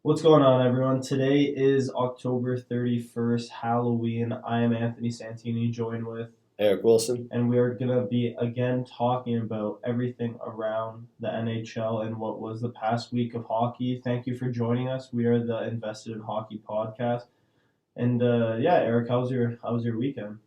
What's going on, everyone? Today is October 31st, Halloween. I am Anthony Santini, joined with, Eric Wilson. and we are going to be again talking about everything around the NHL and what was the past week of hockey. Thank you for joining us. We are the Invested in Hockey podcast. And yeah, Eric, how was your weekend?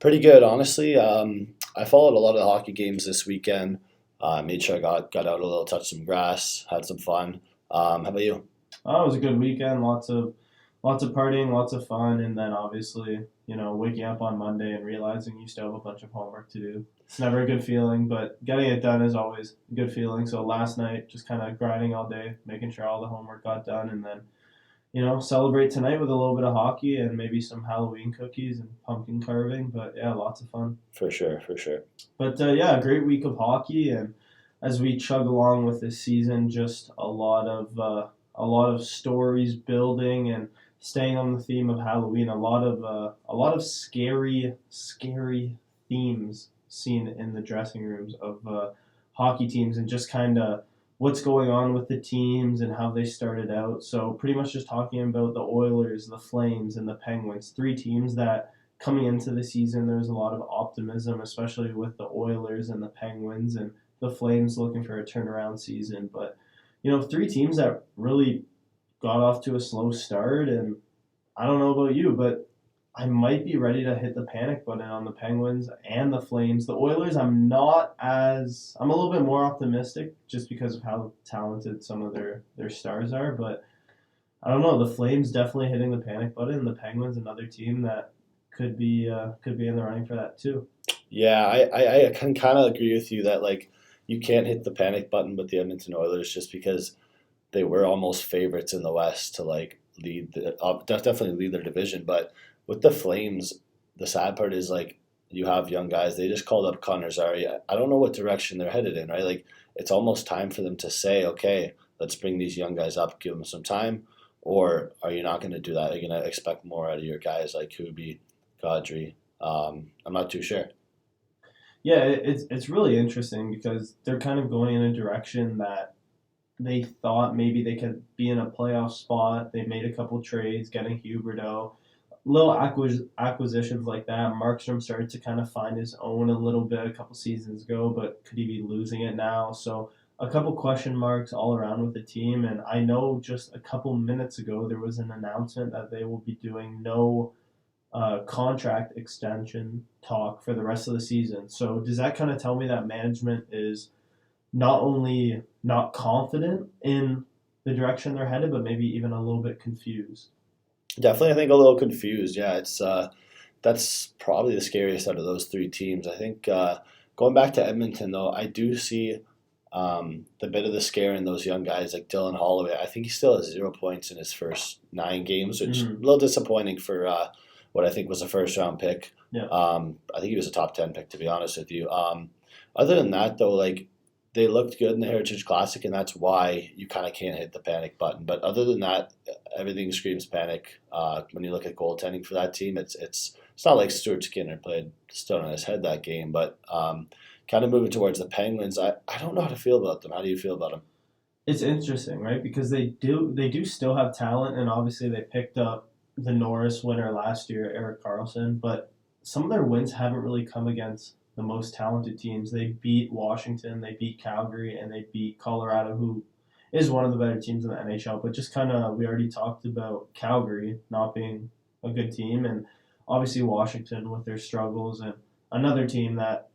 Pretty good, honestly. I followed a lot of the hockey games this weekend. Made sure I got out a little, touched some grass, had some fun. How about you? Oh, it was a good weekend. Lots of partying, lots of fun, and then obviously, waking up on Monday and realizing you still have a bunch of homework to do. It's never a good feeling, but getting it done is always a good feeling. So last night, just kind of grinding all day, making sure all the homework got done, and then celebrate tonight with a little bit of hockey and maybe some Halloween cookies and pumpkin carving. But yeah, lots of fun. For sure, for sure. But yeah, a great week of hockey, and as we chug along with this season, just a lot of stories building and staying on the theme of Halloween. A lot of scary themes seen in the dressing rooms of hockey teams, and just kind of what's going on with the teams and how they started out. So pretty much just talking about the Oilers, the Flames, and the Penguins, three teams that coming into the season, there's a lot of optimism, especially with the Oilers and the Penguins, and the Flames looking for a turnaround season. But, three teams that really got off to a slow start. And I don't know about you, but I might be ready to hit the panic button on the Penguins and the Flames. The Oilers, I'm a little bit more optimistic just because of how talented some of their stars are. But I don't know. The Flames definitely hitting the panic button. The Penguins, another team that could be in the running for that too. Yeah, I can kind of agree with you that you can't hit the panic button with the Edmonton Oilers just because they were almost favorites in the West to definitely lead their division. But with the Flames, the sad part is you have young guys. They just called up Connor Zary. I don't know what direction they're headed in, right? It's almost time for them to say, okay, let's bring these young guys up, give them some time, or are you not going to do that? Are you going to expect more out of your guys like Kubi, Kadri? I'm not too sure. Yeah, it's really interesting because they're kind of going in a direction that they thought maybe they could be in a playoff spot. They made a couple trades, getting Huberdeau, little acquisitions like that. Markstrom started to kind of find his own a little bit a couple seasons ago, but could he be losing it now? So a couple question marks all around with the team. And I know just a couple minutes ago there was an announcement that they will be doing no contract extension talk for the rest of the season. So does that kind of tell me that management is not only not confident in the direction they're headed, but maybe even a little bit confused? Definitely, I think a little confused. Yeah, it's that's probably the scariest out of those three teams. I think going back to Edmonton though, I do see the bit of the scare in those young guys like Dylan Holloway. I think he still has 0 points in his first 9 games, which is a Mm-hmm. little disappointing for what I think was a first round pick. Yeah. I think he was a top 10 pick to be honest with you. Other than that though, they looked good in the Heritage Classic, and that's why you kind of can't hit the panic button. But other than that, everything screams panic. When you look at goaltending for that team, it's not like Stuart Skinner played stone on his head that game. But kind of moving towards the Penguins, I don't know how to feel about them. How do you feel about them? It's interesting, right? Because they do still have talent, and obviously they picked up the Norris winner last year, Eric Carlson, but some of their wins haven't really come against the most talented teams. They beat Washington, they beat Calgary, and they beat Colorado, who is one of the better teams in the NHL. But just kind of, we already talked about Calgary not being a good team, and obviously Washington with their struggles, and another team that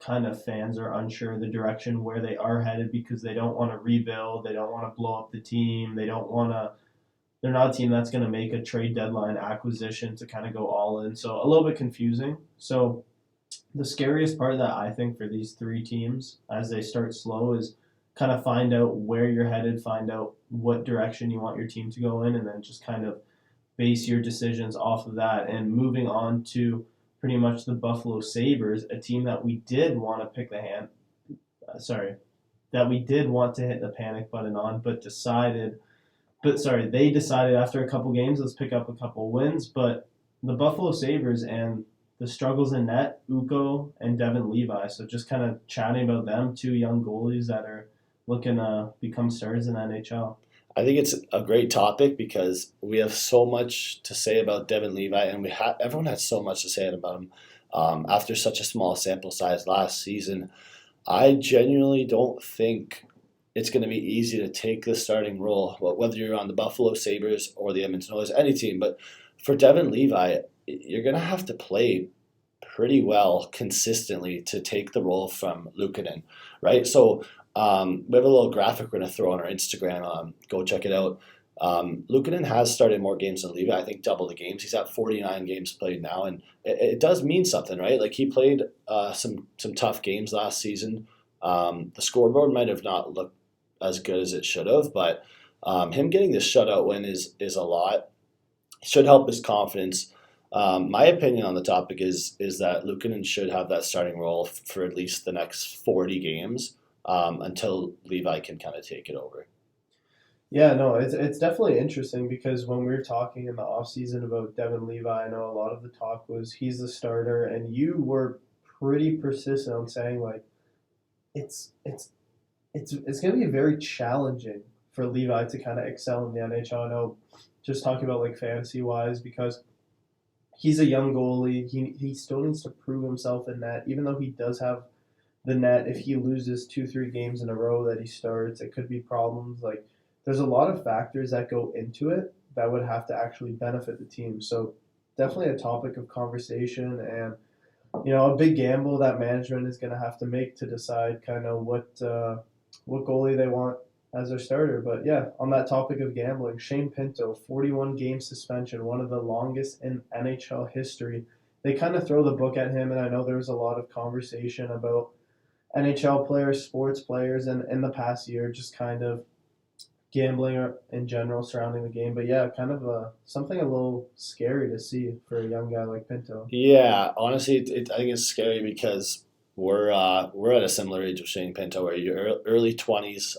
kind of fans are unsure the direction where they are headed because they don't want to rebuild, they don't want to blow up the team, they're not a team that's going to make a trade deadline acquisition to kind of go all in. So a little bit confusing. So the scariest part that I think for these three teams as they start slow is kind of find out where you're headed, find out what direction you want your team to go in, and then just kind of base your decisions off of that. And moving on to pretty much the Buffalo Sabres, a team that we did want to pick the hand, sorry, that we did want to hit the panic button on, they decided after a couple games, let's pick up a couple wins. But the Buffalo Sabres and the struggles in net, Uko and Devin Levi. So just kind of chatting about them, two young goalies that are looking to become stars in the NHL. I think it's a great topic because we have so much to say about Devin Levi, and everyone has so much to say about him. After such a small sample size last season, I genuinely don't think it's going to be easy to take the starting role, whether you're on the Buffalo Sabres or the Edmonton Oilers, any team. But for Devin Levi, you're going to have to play pretty well consistently to take the role from Luukkonen, right? So we have a little graphic we're going to throw on our Instagram. Go check it out. Luukkonen has started more games than Levi. I think double the games. He's at 49 games played now, and it does mean something, right? Like he played some tough games last season. The scoreboard might have not looked as good as it should have, but him getting this shutout win is a lot. Should help his confidence. My opinion on the topic is that Luukkonen should have that starting role for at least the next 40 games until Levi can kind of take it over. Yeah, no, it's definitely interesting because when we were talking in the offseason about Devin Levi, I know a lot of the talk was he's the starter, and you were pretty persistent on saying like it's it's going to be very challenging for Levi to kind of excel in the NHL. I know, just talking about like fantasy wise, because he's a young goalie. He still needs to prove himself in net, even though he does have the net. If he loses 2 3 games in a row that he starts, it could be problems. Like there's a lot of factors that go into it that would have to actually benefit the team. So definitely a topic of conversation, and a big gamble that management is going to have to make to decide kind of what goalie they want as their starter. But yeah, on that topic of gambling, Shane Pinto, 41 game suspension, one of the longest in NHL history. They kind of throw the book at him, and I know there was a lot of conversation about NHL players, sports players, and in the past year, just kind of gambling in general surrounding the game. But yeah, kind of something a little scary to see for a young guy like Pinto. Yeah, honestly, I think it's scary because we're at a similar age of Shane Pinto, where you're early 20s.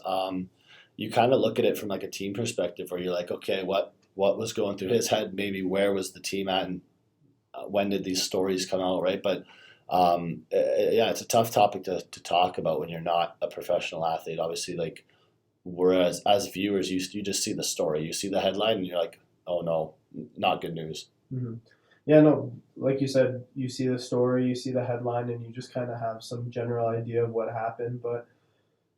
You kind of look at it from like a team perspective, where you're like, okay, what was going through his head? Maybe where was the team at, and when did these stories come out, right? But yeah, it's a tough topic to talk about when you're not a professional athlete. Obviously, like whereas as viewers, you just see the story, you see the headline, and you're like, oh no, not good news. Mm-hmm. Yeah, no, like you said, you see the story, you see the headline, and you just kind of have some general idea of what happened. But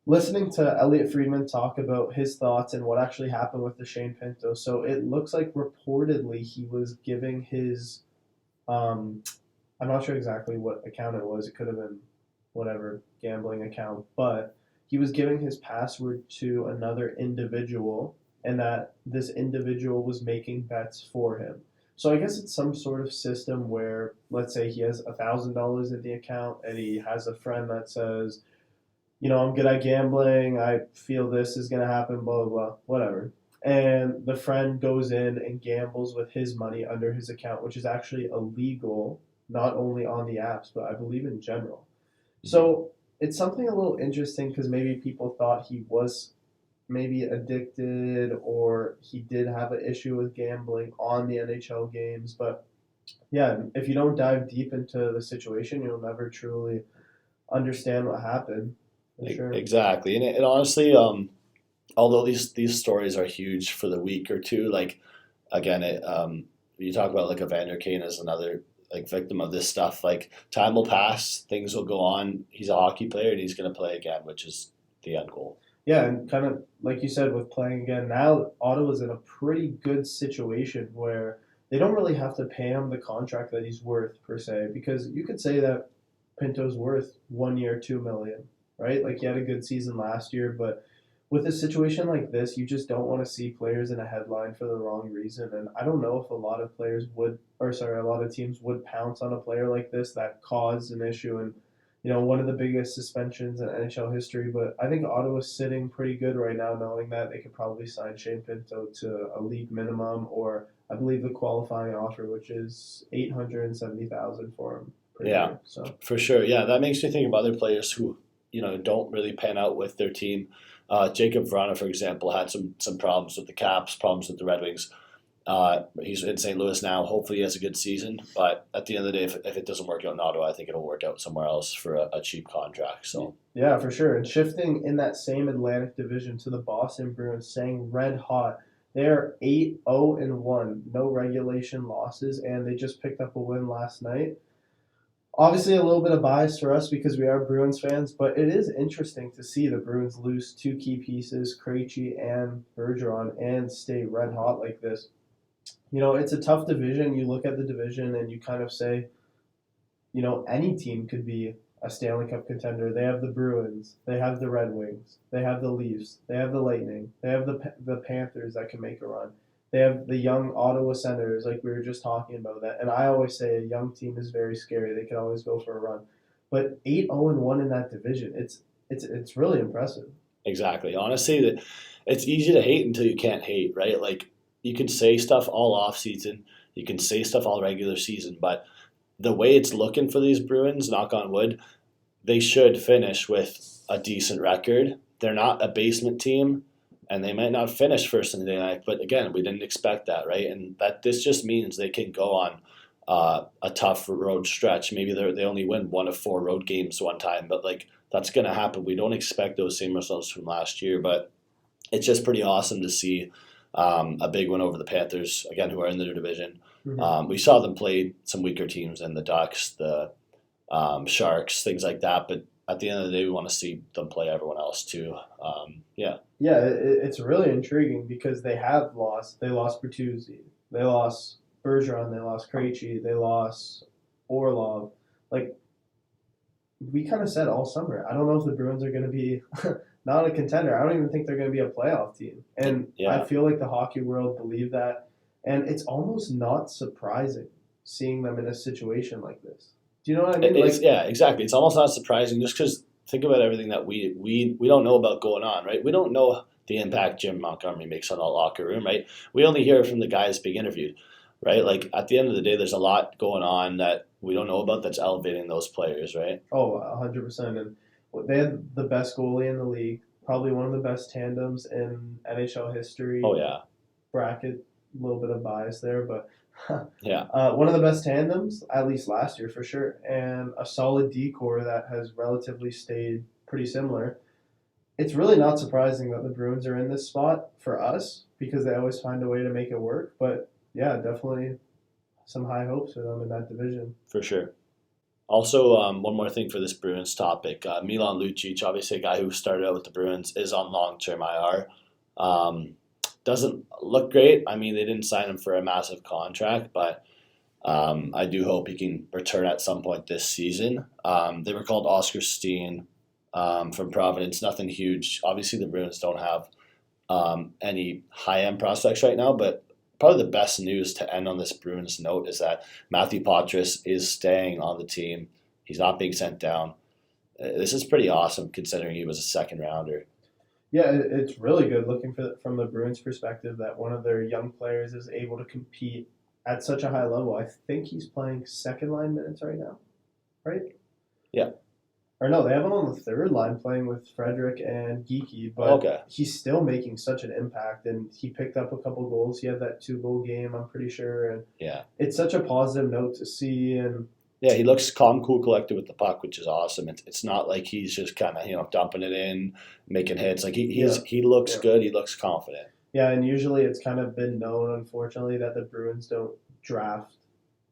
listening to Elliot Friedman talk about his thoughts and what actually happened with the Shane Pinto, so it looks like reportedly he was giving his, I'm not sure exactly what account it was. It could have been whatever gambling account, but he was giving his password to another individual, and that this individual was making bets for him. So I guess it's some sort of system where, let's say he has $1,000 in the account, and he has a friend that says, I'm good at gambling. I feel this is gonna happen. Blah blah blah. Whatever. And the friend goes in and gambles with his money under his account, which is actually illegal, not only on the apps, but I believe in general. So it's something a little interesting because maybe people thought he was maybe addicted or he did have an issue with gambling on the NHL games. But yeah, if you don't dive deep into the situation, you'll never truly understand what happened. For sure. Exactly, and honestly, although these stories are huge for the week or two, like again, you talk about like Evander Kane as another like victim of this stuff. Like time will pass, things will go on. He's a hockey player and he's going to play again, which is the end goal. Yeah, and kind of like you said with playing again, now Ottawa's in a pretty good situation where they don't really have to pay him the contract that he's worth per se, because you could say that Pinto's worth 1 year, 2 million, right? Like he had a good season last year, but with a situation like this, you just don't want to see players in a headline for the wrong reason. And I don't know if a lot of a lot of teams would pounce on a player like this that caused an issue and one of the biggest suspensions in NHL history. But I think Ottawa's sitting pretty good right now, knowing that they could probably sign Shane Pinto to a league minimum, or I believe the qualifying offer, which is $870,000 for him per year. So for sure, yeah, that makes me think of other players who don't really pan out with their team. Jacob Vrana, for example, had some problems with the Caps, problems with the Red Wings. He's in St. Louis now. Hopefully, he has a good season. But at the end of the day, if it doesn't work out in Ottawa, I think it'll work out somewhere else for a cheap contract. So Yeah, for sure. And shifting in that same Atlantic Division to the Boston Bruins, saying red hot. They're 8-0-1, no regulation losses, and they just picked up a win last night. Obviously, a little bit of bias for us because we are Bruins fans, but it is interesting to see the Bruins lose two key pieces, Krejci and Bergeron, and stay red hot like this. It's a tough division. You look at the division and you kind of say, any team could be a Stanley Cup contender. They have the Bruins, they have the Red Wings, they have the Leafs, they have the Lightning, they have the Panthers that can make a run. They have the young Ottawa Senators, like we were just talking about that. And I always say a young team is very scary. They can always go for a run. But 8-0-1 in that division, it's really impressive. exactly. Honestly, that it's easy to hate until you can't hate, right? Like you can say stuff all off season, you can say stuff all regular season, but the way it's looking for these Bruins, knock on wood, they should finish with a decent record. They're not a basement team, and they might not finish first in the night. But again, we didn't expect that, right? And that this just means they can go on a tough road stretch. Maybe they only win one of four road games one time, but like that's going to happen. We don't expect those same results from last year, but it's just pretty awesome to see a big win over the Panthers again, who are in their division. Mm-hmm. We saw them play some weaker teams in the Ducks, the Sharks, things like that. But at the end of the day, we want to see them play everyone else too. Yeah, Yeah, it's really intriguing because they have lost. They lost Bertuzzi. They lost Bergeron. They lost Krejci. They lost Orlov. Like, we kind of said all summer, I don't know if the Bruins are going to be not a contender. I don't even think they're going to be a playoff team. And yeah, I feel like the hockey world believe that. And it's almost not surprising seeing them in a situation like this. Do you know what I mean? it's yeah, exactly. It's almost not surprising just because think about everything that we don't know about going on, right? We don't know the impact Jim Montgomery makes on the locker room, right? We only hear it from the guys being interviewed, right? Like at the end of the day, there's a lot going on that we don't know about that's elevating those players, right? Oh, 100%. And they had the best goalie in the league, probably one of the best tandems in NHL history. Oh yeah, Bracket, a little bit of bias there, but yeah. one of the best tandems, at least last year for sure, and a solid decor that has relatively stayed pretty similar. It's really not surprising that the Bruins are in this spot for us because they always find a way to make it work. But yeah, definitely some high hopes for them in that division. For sure. Also, one more thing for this Bruins topic. Milan Lucic, obviously a guy who started out with the Bruins, is on long-term IR. Um, doesn't look great. I mean, they didn't sign him for a massive contract, but I do hope he can return at some point this season. They were called Oscar Steen from Providence. Nothing huge. Obviously, the Bruins don't have any high-end prospects right now, but probably the best news to end on this Bruins note is that Matthew Poitras is staying on the team. He's not being sent down. This is pretty awesome considering he was a second rounder. Yeah, it's really good looking from the Bruins' perspective that one of their young players is able to compete at such a high level. I think he's playing second line minutes right now, right? Yeah. Or no, they have him on the third line playing with Frederick and Geeky, but Okay. he's still making such an impact. And he picked up a couple goals. He had that 2-goal game, I'm pretty sure. And Yeah. it's such a positive note to see. And Yeah, he looks calm, cool, collected with the puck, which is awesome. It's not like he's just kind of dumping it in, making hits. Like he looks Yeah. good. He looks confident. yeah, and usually it's kind of been known, unfortunately, that the Bruins don't draft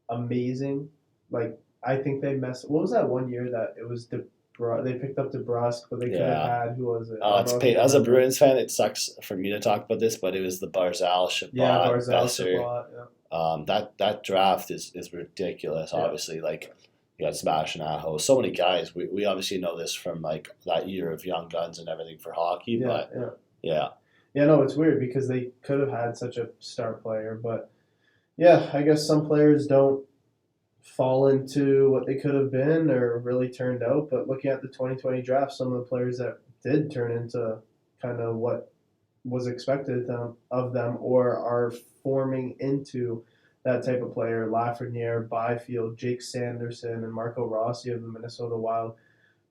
amazing. Like, I think they messed. What was that one year that it was they picked up DeBrusque, but they could have Yeah. had who was it? Oh, it's pain. As a Bruins fan, it sucks for me to talk about this, but it was the Barzal, Shabbat, Yeah, Barzal, Besser. Chabot, yeah. That draft is ridiculous. Yeah. Obviously, like you got Sebastian Aho, so many guys. We obviously know this from like that year of Young Guns and everything for hockey. Yeah, But yeah. yeah, Yeah, no, it's weird because they could have had such a star player, but yeah, I guess some players don't fall into what they could have been or really turned out. But looking at the 2020 draft, some of the players that did turn into kind of what was expected of them or are forming into that type of player, Lafreniere, Byfield, Jake Sanderson, and Marco Rossi of the Minnesota Wild.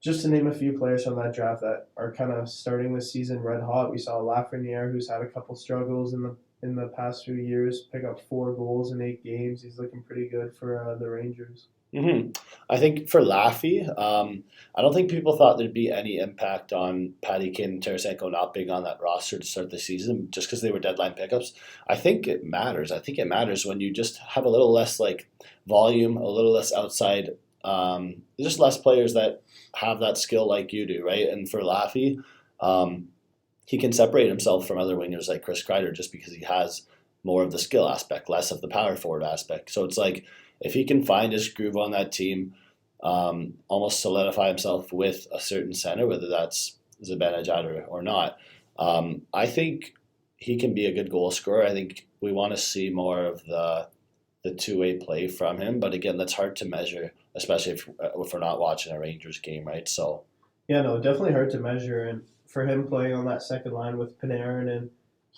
just to name a few players from that draft that are kind of starting the season red hot, we saw Lafreniere, who's had a couple struggles in the past few years, pick up 4 goals in 8 games. He's looking pretty good for the Rangers. I think for Laffy, I don't think people thought there'd be any impact on Patty Kane and Tarasenko not being on that roster to start the season just because they were deadline pickups. I think it matters. I think it matters when you just have a little less like volume, a little less outside, just less players that have that skill like you do, right? And for Laffy, he can separate himself from other wingers like Chris Kreider just because he has more of the skill aspect, less of the power forward aspect. So it's like if he can find his groove on that team, almost solidify himself with a certain center, whether that's Zibanejad or not, I think he can be a good goal scorer. I think we want to see more of the two-way play from him. But again, that's hard to measure, especially if we're not watching a Rangers game, right? So yeah, no, definitely hard to measure. And for him playing on that second line with Panarin and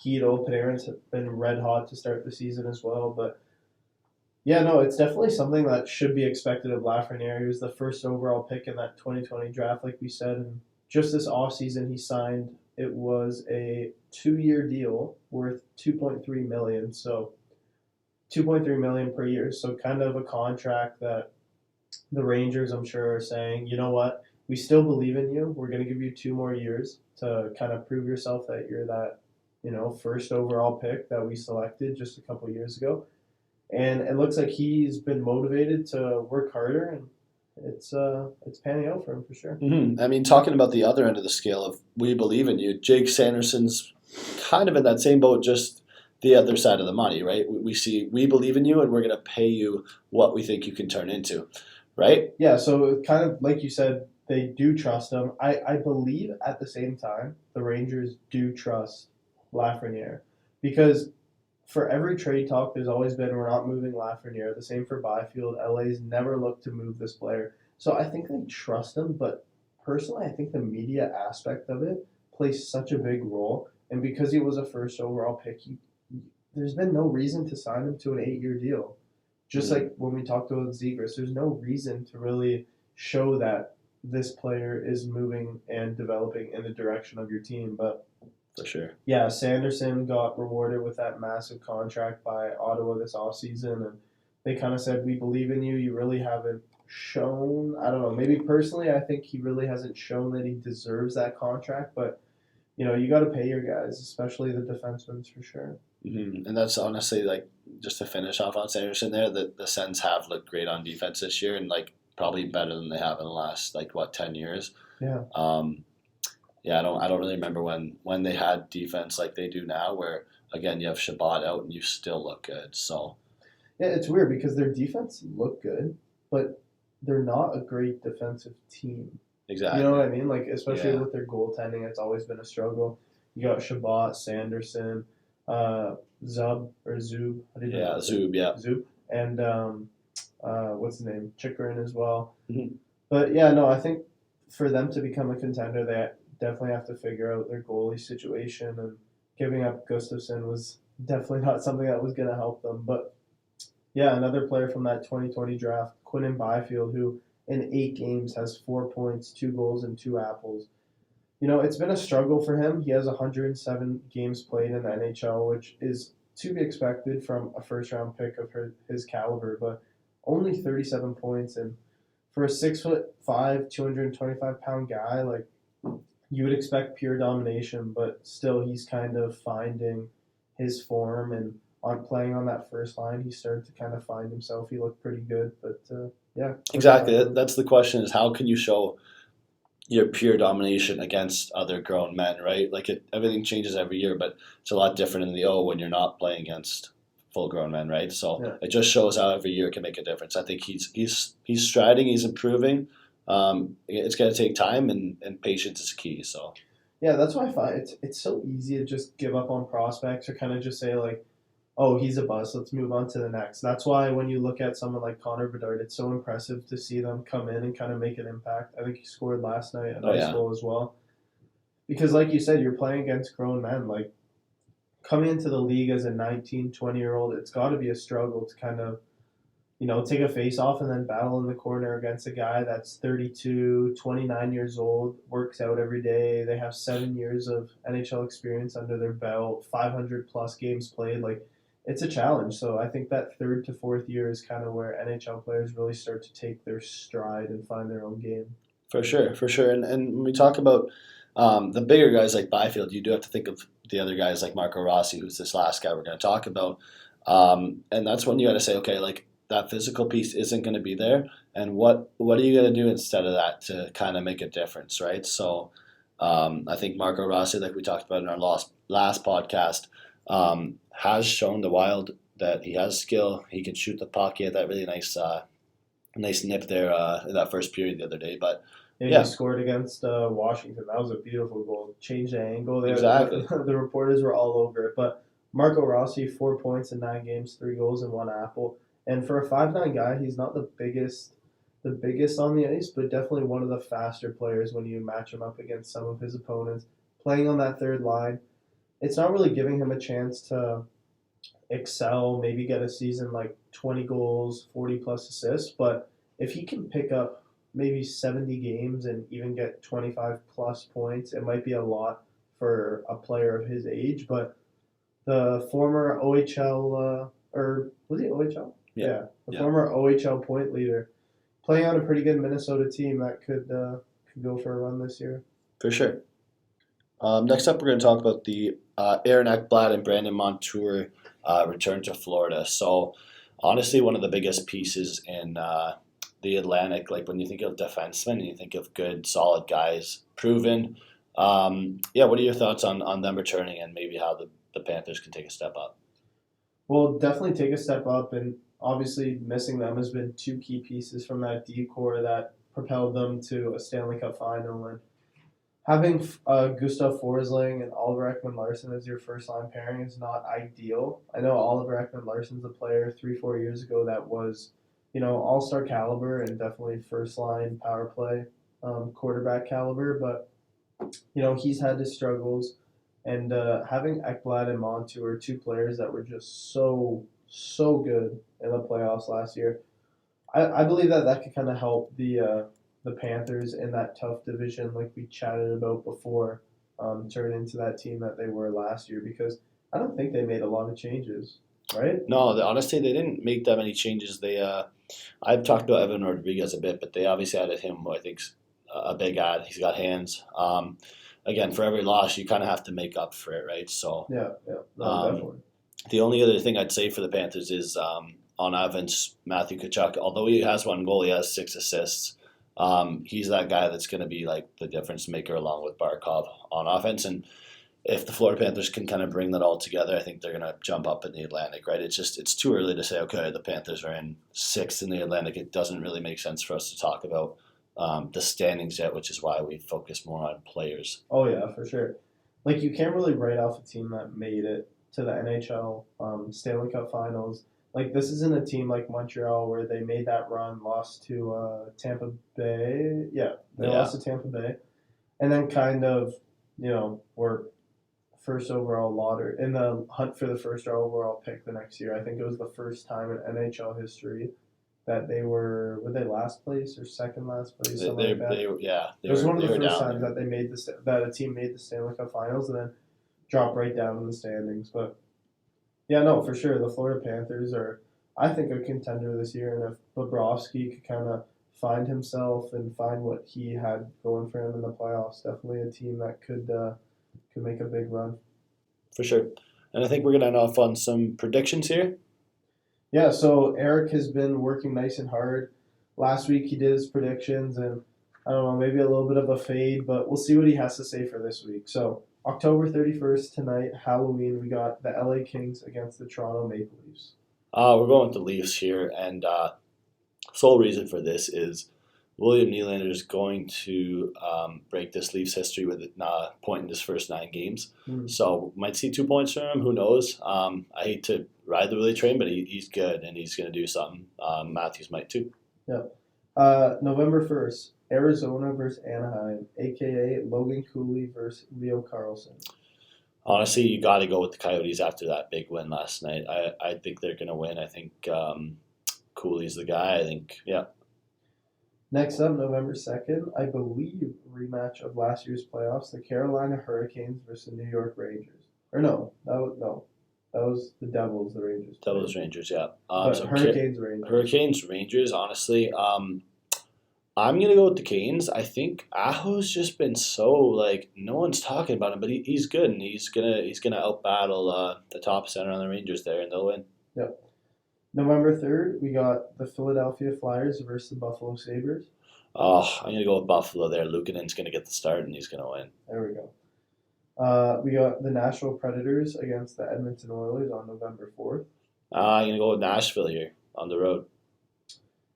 Hedl, Panarin's been red hot to start the season as well. But yeah, no, it's definitely something that should be expected of Lafreniere. He was the first overall pick in that 2020 draft, like we said. And just this offseason, he signed, it was a 2-year deal worth $2.3 million. So $2.3 million per year. So kind of a contract that the Rangers, I'm sure, are saying, you know what, we still believe in you. We're going to give you 2 more years to kind of prove yourself that you're that, first overall pick that we selected just a couple years ago. And it looks like he's been motivated to work harder, and it's panning out for him for sure. I mean, talking about the other end of the scale of we believe in you, Jake Sanderson's kind of in that same boat, just the other side of the money, right? We see we believe in you, and we're going to pay you what we think you can turn into, right? Yeah, so kind of like you said, they do trust him. I believe at the same time the Rangers do trust Lafreniere because for every trade talk, there's always been we're not moving Lafreniere. The same for Byfield. LA's never looked to move this player. So I think they trust him, but personally, I think the media aspect of it plays such a big role. And because he was a first overall pick, there's been no reason to sign him to an 8-year deal. Just like when we talked about Zegras, there's no reason to really show that this player is moving and developing in the direction of your team. But for sure, yeah, Sanderson got rewarded with that massive contract by Ottawa this offseason, and they kind of said, we believe in you. You really haven't shown, I don't know, maybe personally I think he really hasn't shown that he deserves that contract, but you got to pay your guys, especially the defensemen for sure. And that's honestly like just to finish off on Sanderson there. The Sens have looked great on defense this year, and like probably better than they have in the last 10 years. Yeah. Yeah, I don't really remember when they had defense like they do now, where again you have Shabbat out and you still look good. So yeah, it's weird because their defense look good, but they're not a great defensive team. Exactly. You know what I mean? Like especially with their goaltending, it's always been a struggle. You got Shabbat, Sanderson, Zub or Zub. Zub. Yeah. Zub and what's his name? Chikrin as well. Mm-hmm. But yeah, no, I think for them to become a contender, they definitely have to figure out their goalie situation, and giving up Gustafsson was definitely not something that was going to help them. But yeah, another player from that 2020 draft, Quinton Byfield, who in 8 games has 4 points, 2 goals, and 2 apples. It's been a struggle for him. He has 107 games played in the NHL, which is to be expected from a first-round pick of his caliber, but only 37 points. And for a 6'5", 225-pound guy, like, you would expect pure domination, but still he's kind of finding his form, and on playing on that first line, he started to kind of find himself. He looked pretty good, but yeah. Exactly. That's the question: is how can you show your pure domination against other grown men, right? Like everything changes every year, but it's a lot different in the O when you're not playing against full grown men, right? So It just shows how every year can make a difference. I think he's striding, he's improving. It's going to take time, and patience is key. So yeah, that's why I find it's so easy to just give up on prospects or kind of just say like, oh, he's a bust, let's move on to the next. That's why when you look at someone like Connor Bedard, it's so impressive to see them come in and kind of make an impact. I think he scored last night, a nice goal as well. Because like you said, you're playing against grown men. Like, coming into the league as a 19, 20-year-old, it's got to be a struggle to kind of, take a face off and then battle in the corner against a guy that's 32, 29 years old, works out every day. They have 7 years of NHL experience under their belt, 500 plus games played. Like, it's a challenge. So I think that third to fourth year is kind of where NHL players really start to take their stride and find their own game. For sure, for sure. And when we talk about the bigger guys like Byfield, you do have to think of the other guys like Marco Rossi, who's this last guy we're going to talk about. And that's when you got to say, okay, like that physical piece isn't going to be there, and what are you going to do instead of that to kind of make a difference, right? So I think Marco Rossi, like we talked about in our last podcast, has shown the Wild that he has skill. He can shoot the puck. He had that really nice nip there in that first period the other day, but. And Yeah. he scored against Washington. That was a beautiful goal. Changed the angle there. Exactly. The reporters were all over it. But Marco Rossi, 4 points in 9 games, 3 goals, and 1 apple. And for a 5'9" guy, he's not the biggest on the ice, but definitely one of the faster players when you match him up against some of his opponents. Playing on that third line, it's not really giving him a chance to excel, maybe get a season like 20 goals, 40 plus assists. But if he can pick up maybe 70 games and even get 25 plus points, it might be a lot for a player of his age. But the former OHL, or was he OHL? Yeah. The Yeah. former OHL point leader, playing on a pretty good Minnesota team that could go for a run this year. For sure. Next up, we're going to talk about the Aaron Ekblad and Brandon Montour return to Florida. So, honestly, one of the biggest pieces in the Atlantic, like when you think of defensemen and you think of good, solid guys, proven. What are your thoughts on them returning and maybe how the Panthers can take a step up? Well, definitely take a step up, and obviously missing them has been two key pieces from that D core that propelled them to a Stanley Cup final. And having Gustav Forsling and Oliver Ekman-Larsson as your first line pairing is not ideal. I know Oliver Ekman-Larsson's a player 3-4 years ago that was, all-star caliber and definitely first line power play quarterback caliber, but he's had his struggles. And having Ekblad and Montour, two players that were just so good in the playoffs last year, I believe that could kind of help the Panthers in that tough division, like we chatted about before, turn into that team that they were last year. Because I don't think they made a lot of changes, right? No, honestly, they didn't make that many changes. I've talked about Evan Rodriguez a bit, but they obviously added him, who I think's a big add. He's got hands. Again, for every loss, you kind of have to make up for it, right? So Yeah, definitely. the only other thing I'd say for the Panthers is on offense, Matthew Tkachuk. Although he has 1 goal, he has 6 assists. He's that guy that's going to be like the difference maker along with Barkov on offense. And if the Florida Panthers can kind of bring that all together, I think they're going to jump up in the Atlantic, right? It's too early to say, okay, the Panthers are in 6th in the Atlantic. It doesn't really make sense for us to talk about the standings yet, which is why we focus more on players. Oh yeah, for sure. Like, you can't really write off a team that made it to the NHL Stanley Cup Finals. Like, this isn't a team like Montreal where they made that run, lost to Tampa Bay. Yeah, they lost to Tampa Bay, and then kind of were first overall lottery in the hunt for the first overall pick the next year. I think it was the first time in NHL history that they were they last place or second last place, something like that. It was one of the first down times there. that a team made the Stanley Cup Finals and then dropped right down in the standings. But yeah, no, for sure, the Florida Panthers are, I think, a contender this year. And if Bobrovsky could kind of find himself and find what he had going for him in the playoffs, definitely a team that could make a big run. For sure. And I think we're going to end off on some predictions here. Yeah, so Eric has been working nice and hard. Last week he did his predictions, and I don't know, maybe a little bit of a fade, but we'll see what he has to say for this week. So October 31st tonight, Halloween, we got the LA Kings against the Toronto Maple Leafs. We're going with the Leafs here, and sole reason for this is William Nylander is going to break this Leafs history with a point in his first 9 games. So might see 2 points from him. Who knows? I hate to ride the Willie train, but he's good, and he's going to do something. Matthews might too. Yeah. November 1st, Arizona versus Anaheim, a.k.a. Logan Cooley versus Leo Carlson. Honestly, you got to go with the Coyotes after that big win last night. I think they're going to win. I think Cooley's the guy. I think, yeah. Next up, November 2nd, I believe rematch of last year's playoffs, the Carolina Hurricanes versus the New York Rangers. Or no. That was the Devils, the Rangers. Devils Rangers, yeah. But So Hurricanes, Rangers. Hurricanes Rangers. Honestly, I'm gonna go with the Canes. I think Aho's just been so like no one's talking about him, but he's good and he's gonna out battle the top center on the Rangers there, and they'll win. Yep. November 3rd, we got the Philadelphia Flyers versus the Buffalo Sabres. Oh, I'm gonna go with Buffalo there. Luukkonen's gonna get the start and he's gonna win. There we go. We got the Nashville Predators against the Edmonton Oilers on November 4th. I'm gonna go with Nashville here on the road.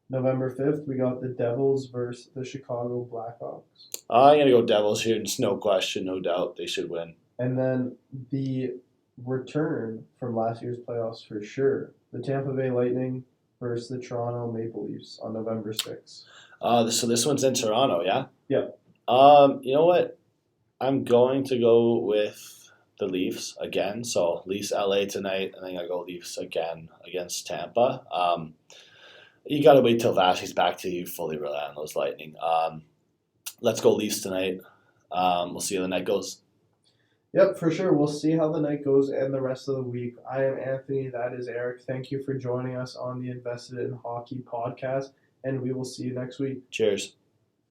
November 5th, we got the Devils versus the Chicago Blackhawks. I'm gonna go Devils here. It's no question, no doubt. They should win. And then the return from last year's playoffs for sure. The Tampa Bay Lightning versus the Toronto Maple Leafs on November 6th. So this one's in Toronto, yeah? Yeah. You know what? I'm going to go with the Leafs again. So Leafs LA tonight, and then I go Leafs again against Tampa. You got to wait till Vashey's back to you fully rely on those Lightning. Let's go Leafs tonight. We'll see how the night goes. Yep, for sure. We'll see how the night goes and the rest of the week. I am Anthony. That is Eric. Thank you for joining us on the Invested in Hockey podcast, and we will see you next week. Cheers.